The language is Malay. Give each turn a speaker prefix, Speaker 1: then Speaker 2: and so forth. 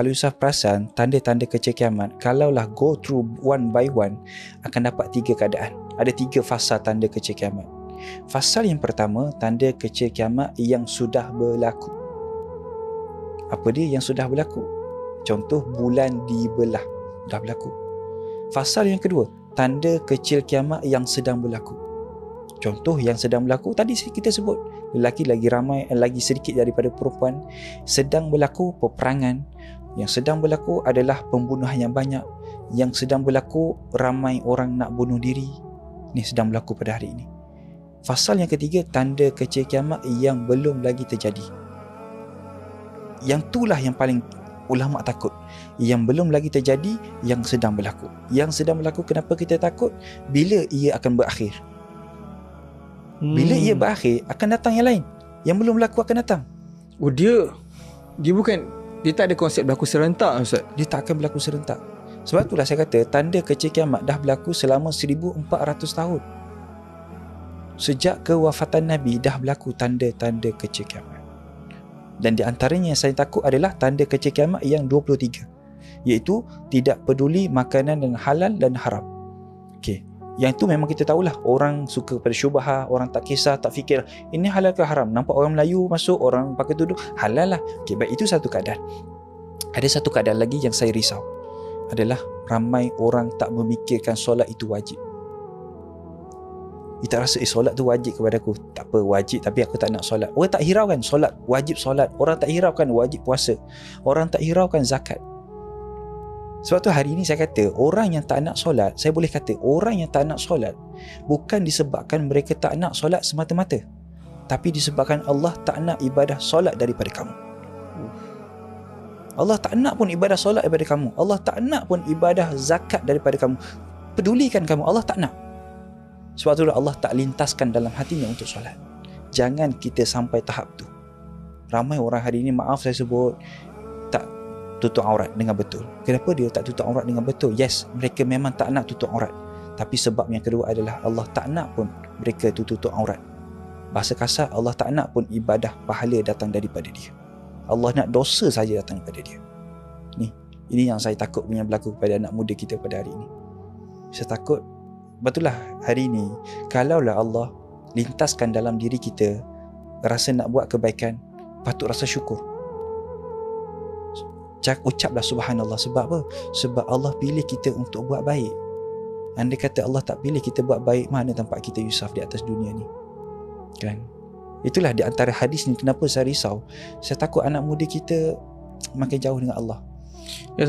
Speaker 1: Kalau Yusuf perasan, tanda-tanda kecil kiamat, kalaulah go through one by one, akan dapat 3 keadaan. Ada 3 fasa tanda kecil kiamat. Fasa yang pertama, tanda kecil kiamat yang sudah berlaku. Apa dia yang sudah berlaku? Contoh, bulan dibelah, dah berlaku. Fasa yang kedua, tanda kecil kiamat yang sedang berlaku. Contoh yang sedang berlaku, tadi kita sebut, lelaki lagi ramai, lagi sedikit daripada perempuan. Sedang berlaku peperangan. Yang sedang berlaku adalah pembunuhan yang banyak. Yang sedang berlaku ramai orang nak bunuh diri. Ini sedang berlaku pada hari ini. Fasal yang ketiga, tanda kecil kiamat yang belum lagi terjadi. Yang itulah yang paling ulama takut. Yang belum lagi terjadi, yang sedang berlaku. Yang sedang berlaku, kenapa kita takut? Bila ia akan berakhir. Bila ia berakhir, akan datang yang lain. Yang belum berlaku akan datang.
Speaker 2: Oh, dia tak ada konsep berlaku serentak, Ustaz?
Speaker 1: Dia tak akan berlaku serentak. Sebab itulah saya kata, tanda kecil kiamat dah berlaku selama 1400 tahun. Sejak kewafatan Nabi dah berlaku tanda-tanda kecil kiamat. Dan di antaranya yang saya takut adalah tanda kecil kiamat yang 23, iaitu tidak peduli makanan dan halal dan haram. Okey, yang itu memang kita tahulah, orang suka pada syubhah, orang tak kisah, tak fikir ini halal ke haram. Nampak orang Melayu masuk, orang pakai tudung, halal lah. Okey, baik, itu satu keadaan. Ada satu keadaan lagi yang saya risau, adalah ramai orang tak memikirkan solat itu wajib. Dia tak rasa solat tu wajib kepada aku. Tak apa, wajib tapi aku tak nak solat. Orang tak hiraukan solat, wajib solat. Orang tak hiraukan wajib puasa. Orang tak hiraukan zakat. Sebab tu hari ini saya kata, orang yang tak nak solat, saya boleh kata orang yang tak nak solat bukan disebabkan mereka tak nak solat semata-mata, tapi disebabkan Allah tak nak ibadah solat daripada kamu. Allah tak nak pun ibadah solat daripada kamu. Allah tak nak pun ibadah zakat daripada kamu. Pedulikan kamu, Allah tak nak. Sebab tu Allah tak lintaskan dalam hatinya untuk solat. Jangan kita sampai tahap tu. Ramai orang hari ini, maaf saya sebut, tak tutup aurat dengan betul. Kenapa dia tak tutup aurat dengan betul? Yes, mereka memang tak nak tutup aurat. Tapi sebab yang kedua adalah Allah tak nak pun mereka tu tutup aurat. Bahasa kasar, Allah tak nak pun ibadah pahala datang daripada dia. Allah nak dosa saja datang daripada dia. Ini yang saya takut punya berlaku kepada anak muda kita pada hari ini. Saya takut, betullah hari ini, kalaulah Allah lintaskan dalam diri kita rasa nak buat kebaikan, patut rasa syukur. Ucaplah subhanallah. Sebab apa? Sebab Allah pilih kita untuk buat baik. Andai kata Allah tak pilih kita buat baik, mana tempat kita Yusuf di atas dunia ni? Kan? Itulah di antara hadis ni kenapa saya risau. Saya takut anak muda kita makin jauh dengan Allah. Ya.